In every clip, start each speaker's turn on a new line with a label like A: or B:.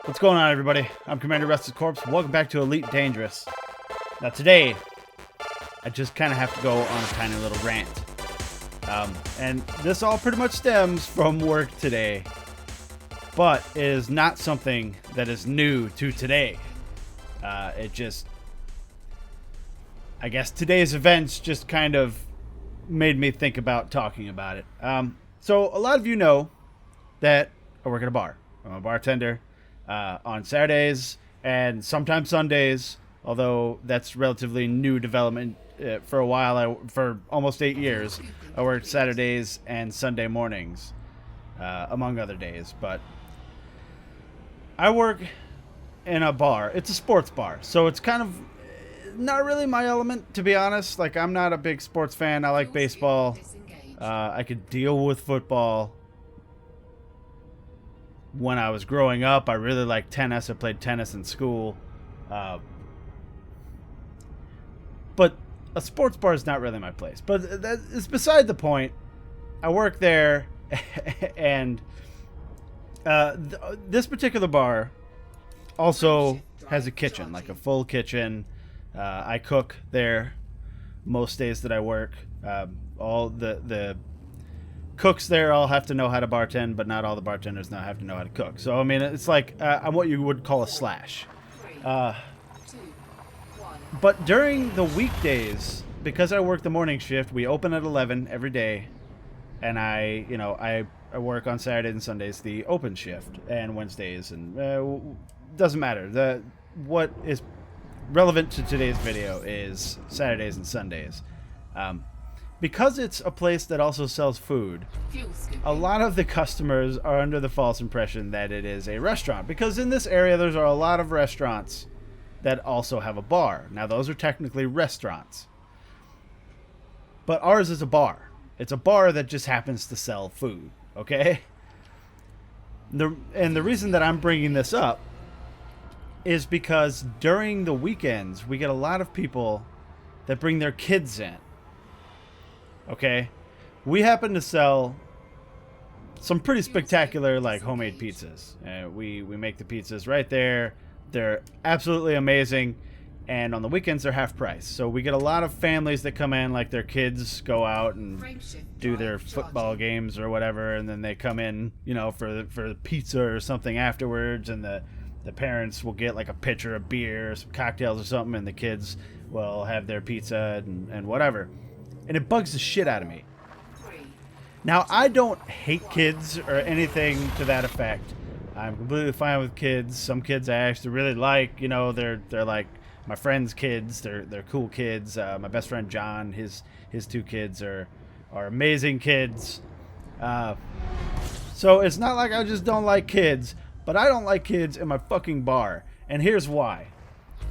A: What's going on, everybody? I'm Commander RestlessCorpse. Welcome back to Elite Dangerous. Now today, I just kind of have to go on a tiny little rant. And this all pretty much stems from work today, but it is not something that is new to today. I guess today's events just kind of made me think about talking about it. So a lot of you know that I work at a bar. I'm a bartender on Saturdays and sometimes Sundays, although that's relatively new development. For a while, for almost 8 years, I worked Saturdays and Sunday mornings, among other days. But I work in a bar. It's a sports bar, so it's kind of not really my element, to be honest. Like, I'm not a big sports fan. I like baseball. I could deal with football. When I was growing up, I really liked tennis. I played tennis in school. But a sports bar is not really my place. But that is beside the point. I work there, and this particular bar also has a kitchen, like a full kitchen. I cook there most days that I work. All the cooks there all have to know how to bartend, but not all the bartenders now have to know how to cook. So, I mean, it's like I'm what you would call a slash. But during the weekdays, because I work the morning shift, we open at 11 every day, and I work on Saturdays and Sundays the open shift, and Wednesdays, and doesn't matter. What is relevant to today's video is Saturdays and Sundays. Because it's a place that also sells food, a lot of the customers are under the false impression that it is a restaurant, because in this area there's a lot of restaurants that also have a bar. Now, those are technically restaurants, but ours is a bar. It's a bar that just happens to sell food, okay? And the reason that I'm bringing this up is because during the weekends, we get a lot of people that bring their kids in, okay? We happen to sell some pretty spectacular, like, homemade pizzas. We make the pizzas right there. They're absolutely amazing, and on the weekends they're half price. So we get a lot of families that come in, like their kids go out and do their football games or whatever, and then they come in, for the pizza or something afterwards, and the parents will get like a pitcher of beer or some cocktails or something, and the kids will have their pizza and whatever. And it bugs the shit out of me. Now, I don't hate kids or anything to that effect. I'm completely fine with kids. Some kids I actually really like. They're like my friends' kids. They're cool kids. My best friend John, his two kids are amazing kids. So it's not like I just don't like kids, but I don't like kids in my fucking bar. And here's why.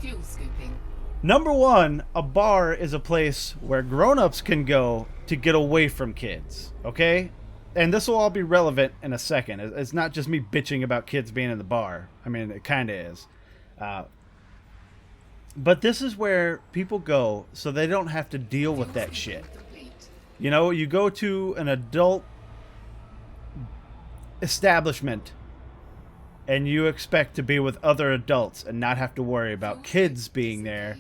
A: Fuel scooping. Number one, a bar is a place where grown-ups can go to get away from kids. Okay? And this will all be relevant in a second. It's not just me bitching about kids being in the bar. I mean, it kind of is. But this is where people go so they don't have to deal with that shit. You go to an adult establishment and you expect to be with other adults and not have to worry about kids being there.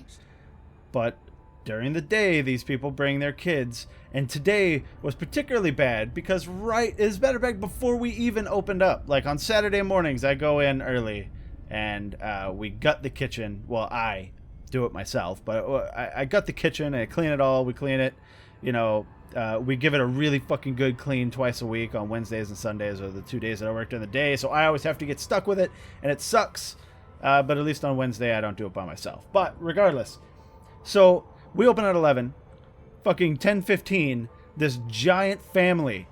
A: But during the day, these people bring their kids. And today was particularly bad because it's better back before we even opened up. Like on Saturday mornings, I go in early and we gut the kitchen. Well, I do it myself, but I gut the kitchen and I clean it all. We clean it. We give it a really fucking good clean twice a week on Wednesdays and Sundays are the 2 days that I work during the day. So I always have to get stuck with it and it sucks. But at least on Wednesday, I don't do it by myself. But regardless, so we open at 11. Fucking 10:15, this giant family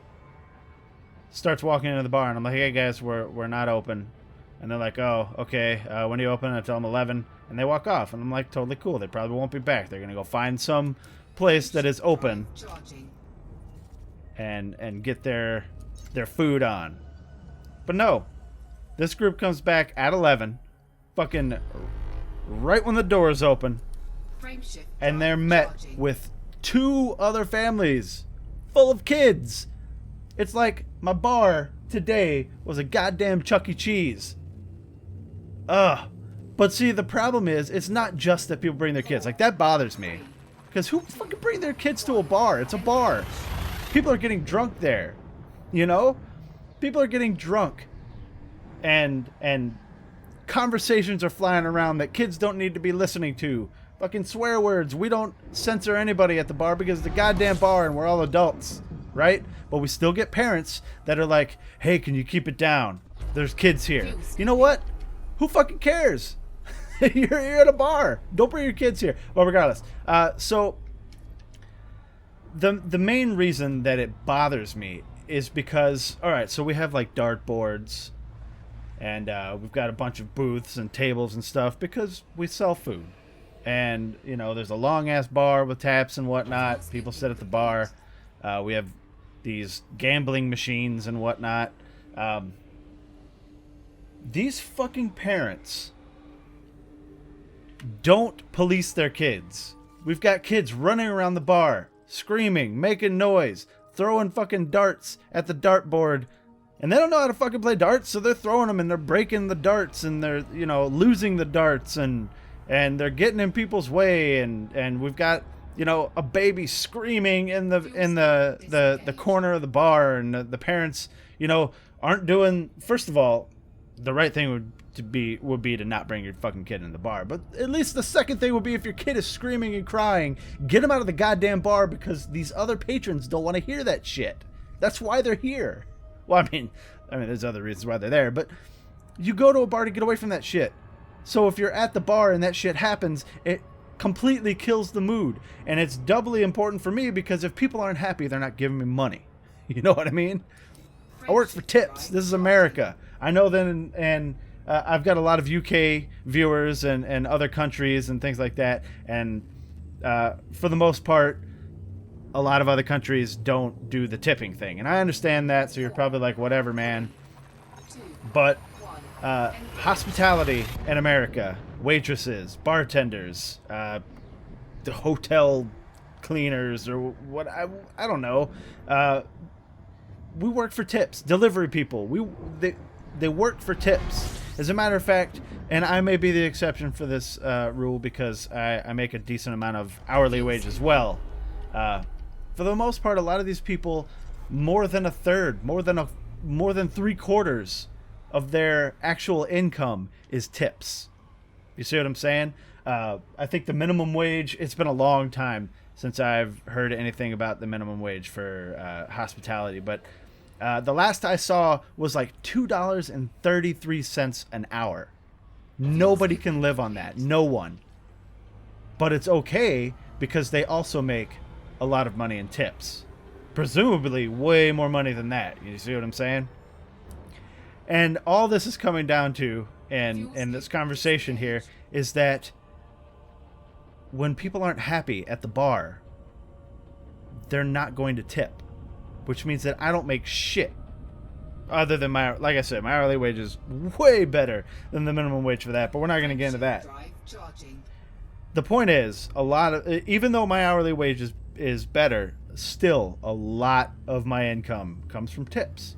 A: starts walking into the bar, and I'm like, "Hey guys, we're not open." And they're like, "Oh, okay. When do you open?" I tell them 11, and they walk off, and I'm like, "Totally cool. They probably won't be back. They're gonna go find some place that is open and get their food on." But no, this group comes back at 11, fucking right when the doors open, and they're met with 2 other families full of kids. It's like my bar today was a goddamn Chuck E. Cheese. Ugh. But see, the problem is, it's not just that people bring their kids. Like, that bothers me. Because who fucking bring their kids to a bar? It's a bar. People are getting drunk there. You know? People are getting drunk. And conversations are flying around that kids don't need to be listening to. Fucking swear words. We don't censor anybody at the bar because it's a goddamn bar and we're all adults. Right? But we still get parents that are like, hey, can you keep it down? There's kids here. You know what? Who fucking cares? you're at a bar. Don't bring your kids here. Well, regardless. So the main reason that it bothers me is because, all right, so we have like dart boards and we've got a bunch of booths and tables and stuff because we sell food. And, you know, there's a long ass bar with taps and whatnot. People sit at the bar. We have these gambling machines and whatnot. These fucking parents don't police their kids. We've got kids running around the bar, screaming, making noise, throwing fucking darts at the dartboard, and they don't know how to fucking play darts, so they're throwing them and they're breaking the darts and they're, you know, losing the darts and they're getting in people's way and we've got, you know, a baby screaming in the corner of the bar and the parents, you know, aren't doing, first of all, the right thing would be to not bring your fucking kid in the bar. But at least the second thing would be if your kid is screaming and crying, get him out of the goddamn bar because these other patrons don't want to hear that shit. That's why they're here. Well, I mean, there's other reasons why they're there, but you go to a bar to get away from that shit. So if you're at the bar and that shit happens, it completely kills the mood. And it's doubly important for me because if people aren't happy, they're not giving me money. You know what I mean? I work for tips. This is America. I know that, and I've got a lot of UK viewers and other countries and things like that. And for the most part, a lot of other countries don't do the tipping thing. And I understand that, so you're probably like, whatever, man. But hospitality in America, waitresses, bartenders, the hotel cleaners, or what, I don't know. We work for tips. Delivery people. They work for tips. As a matter of fact, and I may be the exception for this rule because I make a decent amount of hourly wage as well. For the most part, a lot of these people, more than a third, more than 3/4 of their actual income is tips. You see what I'm saying? I think the minimum wage, it's been a long time since I've heard anything about the minimum wage for hospitality, but the last I saw was like $2.33 an hour. Nobody can live on that. No one. But it's okay because they also make a lot of money in tips. Presumably way more money than that. You see what I'm saying? And all this is coming down to, in this conversation here, is that when people aren't happy at the bar, they're not going to tip. Which means that I don't make shit. Other than like I said, my hourly wage is way better than the minimum wage for that, but we're not going to get into that. The point is, even though my hourly wage is better, still a lot of my income comes from tips.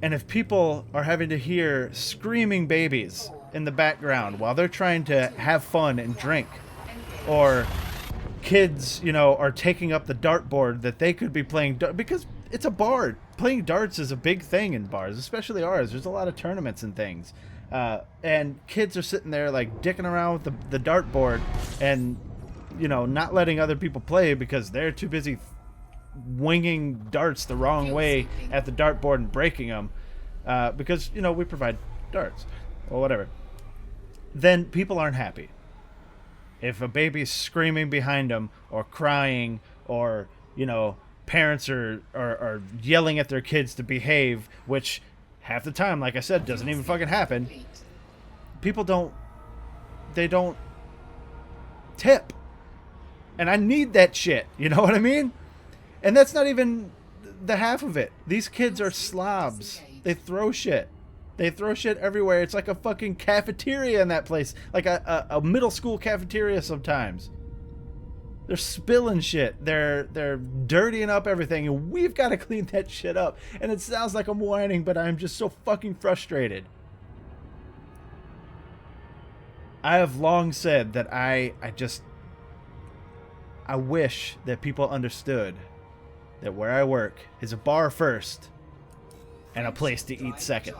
A: And if people are having to hear screaming babies in the background while they're trying to have fun and drink, or kids, you know, are taking up the dartboard that they could be playing, because it's a bar. Playing darts is a big thing in bars, especially ours. There's a lot of tournaments and things. And kids are sitting there like dicking around with the dartboard and, you know, not letting other people play because they're too busy winging darts the wrong way at the dartboard and breaking them because, you know, we provide darts or whatever. Then people aren't happy. If a baby's screaming behind them or crying, or, you know, parents are yelling at their kids to behave, which half the time, like I said, doesn't even fucking happen. People don't tip. And I need that shit. You know what I mean? And that's not even the half of it. These kids are slobs. They throw shit. They throw shit everywhere. It's like a fucking cafeteria in that place. Like a middle school cafeteria sometimes. They're spilling shit. They're dirtying up everything. And we've got to clean that shit up. And it sounds like I'm whining, but I'm just so fucking frustrated. I have long said that I wish that people understood that where I work is a bar first and a place to eat second.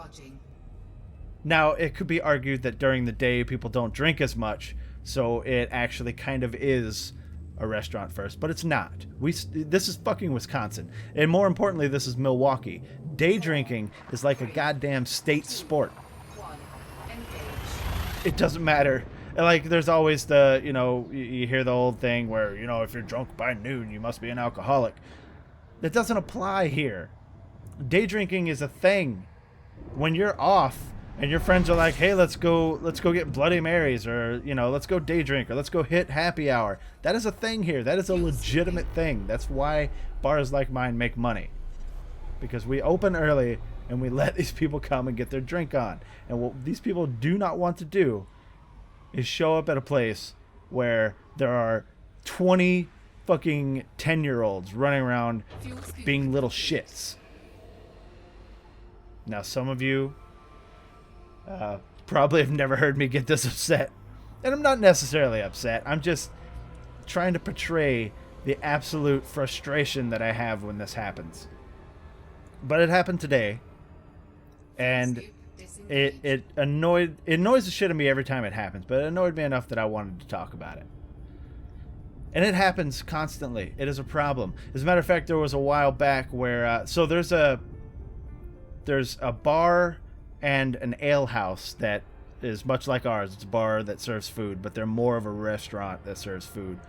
A: Now, it could be argued that during the day people don't drink as much, so it actually kind of is a restaurant first, but it's not. This is fucking Wisconsin, and more importantly, this is Milwaukee. Day drinking is like a goddamn state sport. It doesn't matter. Like, there's always the, you know, you hear the old thing where, you know, if you're drunk by noon, you must be an alcoholic. That doesn't apply here. Day drinking is a thing. When you're off and your friends are like, hey, let's go get Bloody Marys, or, you know, let's go day drink, or let's go hit happy hour. That is a thing here. That is a legitimate thing. That's why bars like mine make money. Because we open early and we let these people come and get their drink on. And what these people do not want to do is show up at a place where there are 20 fucking 10-year-olds running around being little shits. Now, some of you probably have never heard me get this upset. And I'm not necessarily upset. I'm just trying to portray the absolute frustration that I have when this happens. But it happened today. And it annoys the shit out of me every time it happens. But it annoyed me enough that I wanted to talk about it. And it happens constantly. It is a problem. As a matter of fact, there was a while back where... so there's a bar and an ale house that is much like ours. It's a bar that serves food, but they're more of a restaurant that serves food.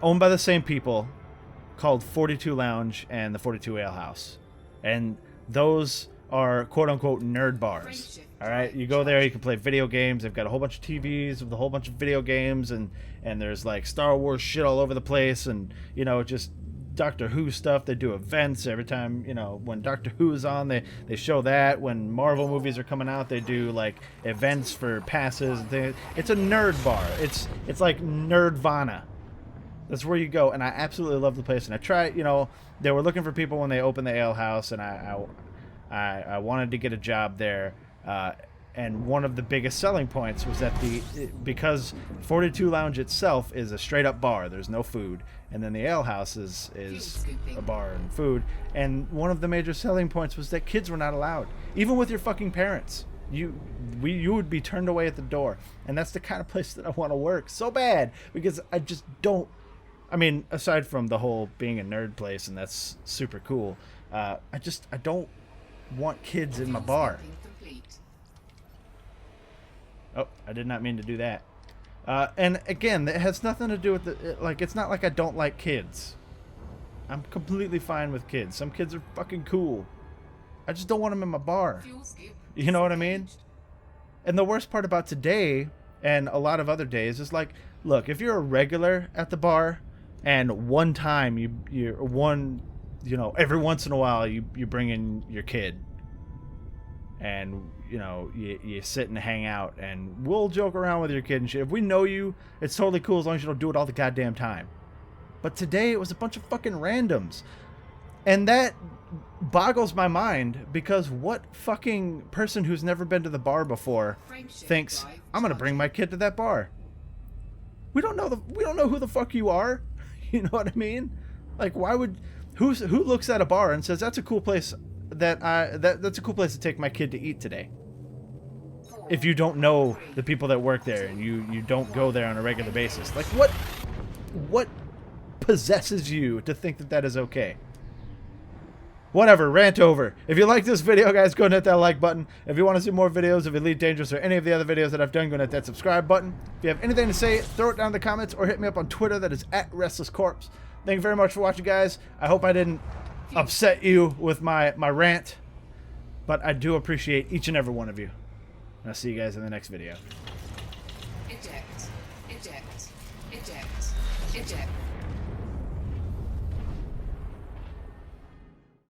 A: Owned by the same people, called 42 Lounge and the 42 Ale House. And those are quote-unquote nerd bars. All right, you go there, you can play video games. They've got a whole bunch of TVs with a whole bunch of video games, and there's like Star Wars shit all over the place, and, you know, just Doctor Who stuff. They do events every time, you know, when Doctor Who is on, they show that. When Marvel movies are coming out, they do like events for passes and things. It's a nerd bar. It's like Nerdvana. That's where you go, and I absolutely love the place. And I tried, you know, they were looking for people when they opened the ale house, and I wanted to get a job there. And one of the biggest selling points was that because 42 Lounge itself is a straight up bar, there's no food, and then the ale house is a bar and food. And one of the major selling points was that kids were not allowed, even with your fucking parents. You would be turned away at the door, and that's the kind of place that I want to work so bad, because I just don't. I mean, aside from the whole being a nerd place, and that's super cool, I don't want kids in my bar. Oh, I did not mean to do that. And again, it has nothing to do with it's not like I don't like kids. I'm completely fine with kids. Some kids are fucking cool. I just don't want them in my bar. You know what I mean? And the worst part about today and a lot of other days is like, look, if you're a regular at the bar and one time every once in a while you bring in your kid, and, you know, you sit and hang out, and we'll joke around with your kid and shit. If we know you, it's totally cool as long as you don't do it all the goddamn time. But today it was a bunch of fucking randoms. And that boggles my mind, because what fucking person who's never been to the bar before thinks, I'm going to bring my kid to that bar? We don't know who the fuck you are. You know what I mean? Like, why would... Who looks at a bar and says, that's a cool place... That's a cool place to take my kid to eat today. If you don't know the people that work there and you don't go there on a regular basis, like what possesses you to think that is okay? Whatever, rant over. If you like this video, guys, go and hit that like button. If you want to see more videos of Elite Dangerous or any of the other videos that I've done, go and hit that subscribe button. If you have anything to say, throw it down in the comments or hit me up on Twitter. That is at RestlessCorpse. Thank you very much for watching, guys. I hope I didn't upset you with my rant, but I do appreciate each and every one of you. And I'll see you guys in the next video.
B: Eject. Eject. Eject. Eject.